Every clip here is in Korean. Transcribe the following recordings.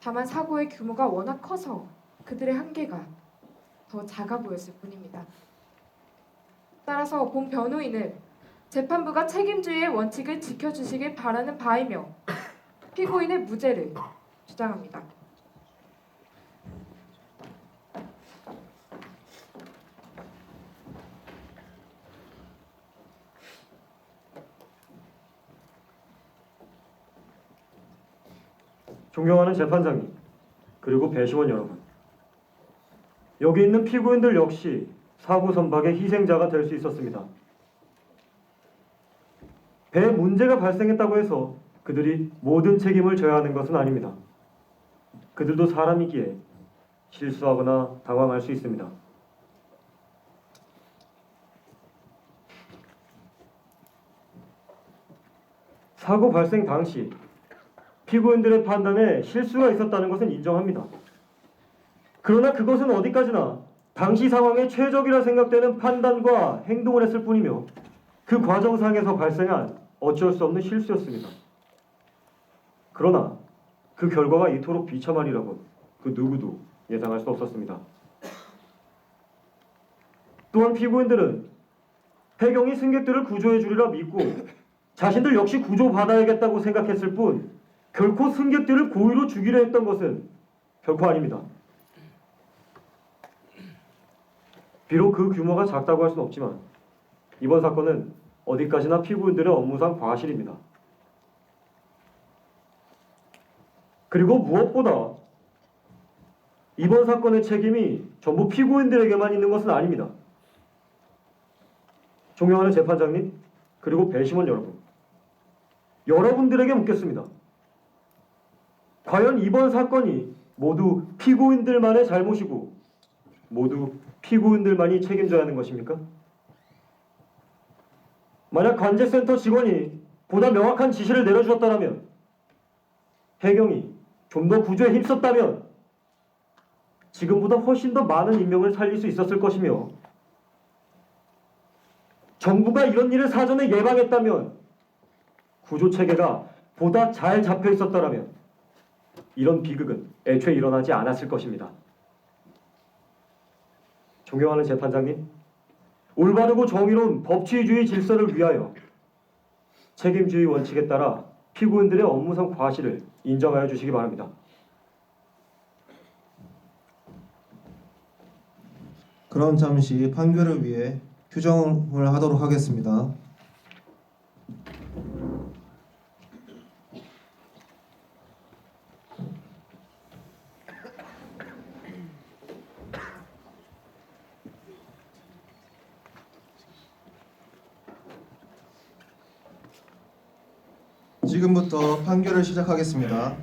다만 사고의 규모가 워낙 커서 그들의 한계가 더 작아 보였을 뿐입니다. 따라서 본 변호인은 재판부가 책임주의의 원칙을 지켜주시길 바라는 바이며 피고인의 무죄를 주장합니다. 존경하는 재판장님, 그리고 배심원 여러분, 여기 있는 피고인들 역시 사고 선박의 희생자가 될 수 있었습니다. 배에 문제가 발생했다고 해서 그들이 모든 책임을 져야 하는 것은 아닙니다. 그들도 사람이기에 실수하거나 당황할 수 있습니다. 사고 발생 당시 피고인들의 판단에 실수가 있었다는 것은 인정합니다. 그러나 그것은 어디까지나 당시 상황에 최적이라 생각되는 판단과 행동을 했을 뿐이며 그 과정상에서 발생한 어쩔 수 없는 실수였습니다. 그러나 그 결과가 이토록 비참하리라고 그 누구도 예상할 수 없었습니다. 또한 피고인들은 해경이 승객들을 구조해 주리라 믿고 자신들 역시 구조받아야겠다고 생각했을 뿐 결코 승객들을 고의로 죽이려 했던 것은 결코 아닙니다. 비록 그 규모가 작다고 할 수는 없지만 이번 사건은 어디까지나 피고인들의 업무상 과실입니다. 그리고 무엇보다 이번 사건의 책임이 전부 피고인들에게만 있는 것은 아닙니다. 존경하는 재판장님, 그리고 배심원 여러분, 여러분들에게 묻겠습니다. 과연 이번 사건이 모두 피고인들만의 잘못이고 모두 피고인들만이 책임져야 하는 것입니까? 만약 관제센터 직원이 보다 명확한 지시를 내려주었다면, 해경이 좀 더 구조에 힘썼다면 지금보다 훨씬 더 많은 인명을 살릴 수 있었을 것이며, 정부가 이런 일을 사전에 예방했다면, 구조 체계가 보다 잘 잡혀 있었다면 이런 비극은 애초에 일어나지 않았을 것입니다. 존경하는 재판장님, 올바르고 정의로운 법치주의 질서를 위하여 책임주의 원칙에 따라 피고인들의 업무상 과실을 인정하여 주시기 바랍니다. 그럼 잠시 판결을 위해 휴정을 하도록 하겠습니다. 지금부터 판결을 시작하겠습니다.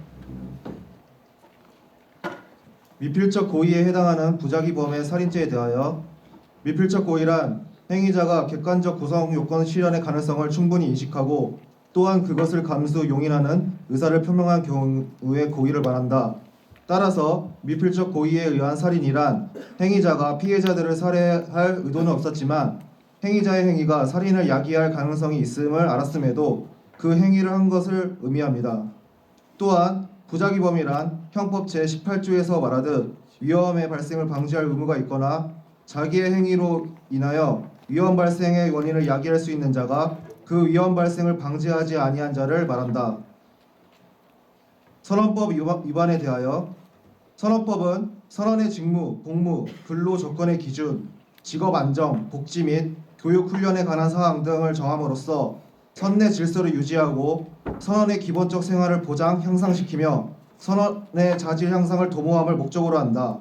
미필적 고의에 해당하는 부작위범의 살인죄에 대하여 미필적 고의란 행위자가 객관적 구성 요건 실현의 가능성을 충분히 인식하고 또한 그것을 감수 용인하는 의사를 표명한 경우의 고의를 말한다. 따라서 미필적 고의에 의한 살인이란 행위자가 피해자들을 살해할 의도는 없었지만 행위자의 행위가 살인을 야기할 가능성이 있음을 알았음에도 그 행위를 한 것을 의미합니다. 또한 부작위범이란 형법 제18조에서 말하듯 위험의 발생을 방지할 의무가 있거나 자기의 행위로 인하여 위험 발생의 원인을 야기할 수 있는 자가 그 위험 발생을 방지하지 아니한 자를 말한다. 선언법 위반에 대하여 선언법은 선언의 직무, 복무, 근로 조건의 기준, 직업 안정, 복지 및 교육 훈련에 관한 사항 등을 정함으로써 선내 질서를 유지하고 선언의 기본적 생활을 보장, 향상시키며 선언의 자질 향상을 도모함을 목적으로 한다.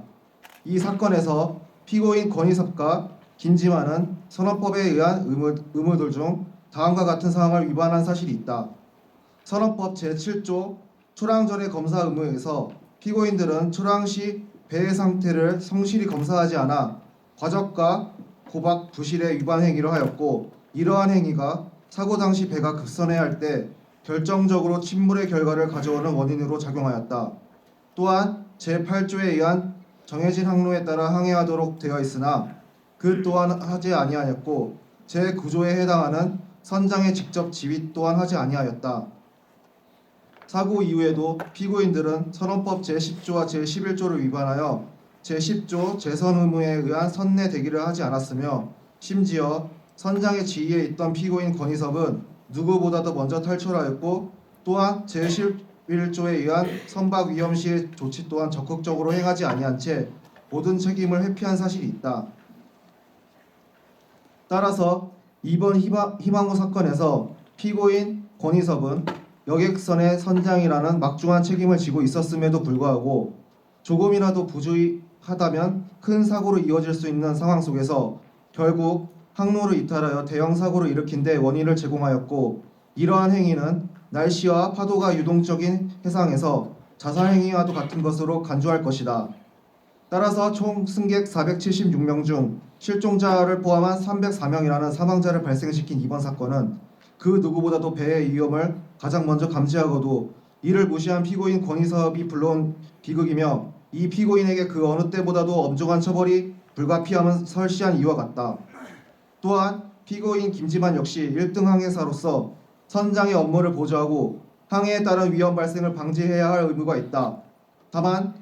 이 사건에서 피고인 권희섭과 김지만은 선언법에 의한 의무들 중 다음과 같은 사항을 위반한 사실이 있다. 선언법 제7조 초랑 전의 검사 의무에서 피고인들은 초랑 시 배의 상태를 성실히 검사하지 않아 과적과 고박, 부실의 위반 행위를 하였고 이러한 행위가 사고 당시 배가 급선해야 할 때 결정적으로 침몰의 결과를 가져오는 원인으로 작용하였다. 또한 제8조에 의한 정해진 항로에 따라 항해하도록 되어 있으나 그 또한 하지 아니하였고 제9조에 해당하는 선장의 직접 지휘 또한 하지 아니하였다. 사고 이후에도 피고인들은 선언법 제10조와 제11조를 위반하여 제10조 재선 의무에 의한 선내 대기를 하지 않았으며 심지어 선장의 지휘에 있던 피고인 권희섭은 누구보다도 먼저 탈출하였고 또한 제11조에 의한 선박 위험 시의 조치 또한 적극적으로 행하지 아니한 채 모든 책임을 회피한 사실이 있다. 따라서 이번 희망호 사건에서 피고인 권희섭은 여객선의 선장이라는 막중한 책임을 지고 있었음에도 불구하고 조금이라도 부주의하다면 큰 사고로 이어질 수 있는 상황 속에서 결국 항로를 이탈하여 대형 사고를 일으킨 데 원인을 제공하였고, 이러한 행위는 날씨와 파도가 유동적인 해상에서 자살 행위와도 같은 것으로 간주할 것이다. 따라서 총 승객 476명 중 실종자를 포함한 304명이라는 사망자를 발생시킨 이번 사건은 그 누구보다도 배의 위험을 가장 먼저 감지하고도 이를 무시한 피고인 권희섭이 불러온 비극이며, 이 피고인에게 그 어느 때보다도 엄중한 처벌이 불가피함은 설시한 이와 같다. 또한 피고인 김지만 역시 1등 항해사로서 선장의 업무를 보조하고 항해에 따른 위험 발생을 방지해야 할 의무가 있다. 다만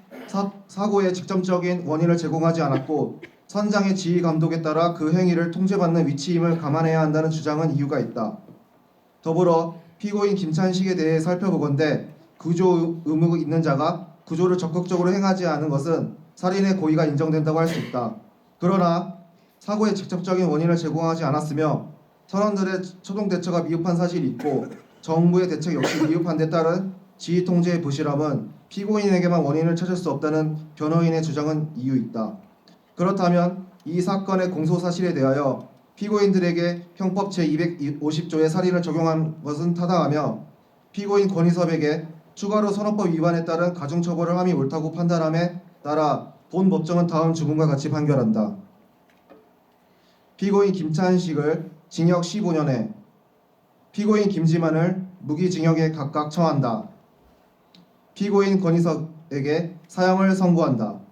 사고의 직접적인 원인을 제공하지 않았고 선장의 지휘 감독에 따라 그 행위를 통제받는 위치임을 감안해야 한다는 주장은 이유가 있다. 더불어 피고인 김찬식에 대해 살펴보건대 구조 의무가 있는 자가 구조를 적극적으로 행하지 않은 것은 살인의 고의가 인정된다고 할 수 있다. 그러나 사고의 직접적인 원인을 제공하지 않았으며 선원들의 초동 대처가 미흡한 사실이 있고 정부의 대책 역시 미흡한 데 따른 지휘 통제의 부실함은 피고인에게만 원인을 찾을 수 없다는 변호인의 주장은 이유 있다. 그렇다면 이 사건의 공소 사실에 대하여 피고인들에게 형법 제250조의 살인을 적용한 것은 타당하며 피고인 권희섭에게 추가로 선언법 위반에 따른 가중처벌을 함이 옳다고 판단함에 따라 본 법정은 다음 주문과 같이 판결한다. 피고인 김찬식을 징역 15년에, 피고인 김지만을 무기징역에 각각 처한다. 피고인 권희섭에게 사형을 선고한다.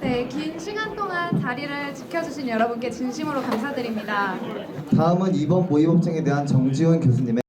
네, 긴 시간 동안 자리를 지켜주신 여러분께 진심으로 감사드립니다. 다음은 이번 모의법정에 대한 정지훈 교수님의